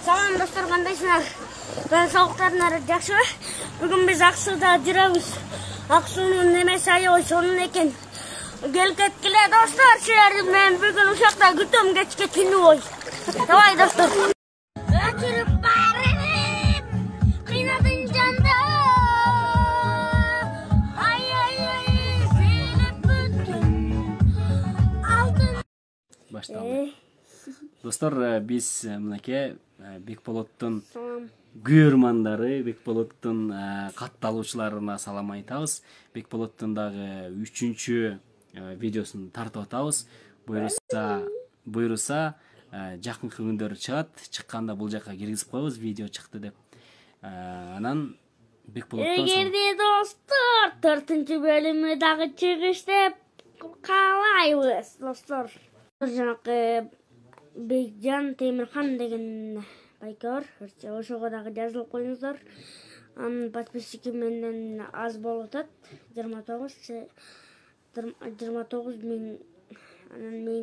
Salam dostlar, kandayсыңар? Ben soğuklarınları жақсы. Bugün biz Ақсуда жүрөбүз. Ақсунун немеси аябай сонун экен. Келкеткиле достар, силерди мен бүгүн ушакта күтөм кечке түнү бой. Давай достор. Өчүрүп барып, кыйнадың жанды. Сыйлап бүттүм. Алтын. Башталды. Достор, биз мынакей Бекболоттун күйөрмандары, Бекболоттун катталуучуларына салам айтабыз. Бекболоттун дагы 3-чү видеосун тартып атабыз. Буйруса жакынкы күндөр чыгат. Чыкканда бул жака киргизип коебуз, видео чыкты деп. Анан Бекболоттон Эгерде достор 4-чү бөлүмү дагы чыгыш деп каалайбыз достор. Жанакы Бекжан Темирхан деген байкор, ошого дагы жазылып коюңуздар. Анын подписчики менден аз болуп атат, 29 миң. Анан мен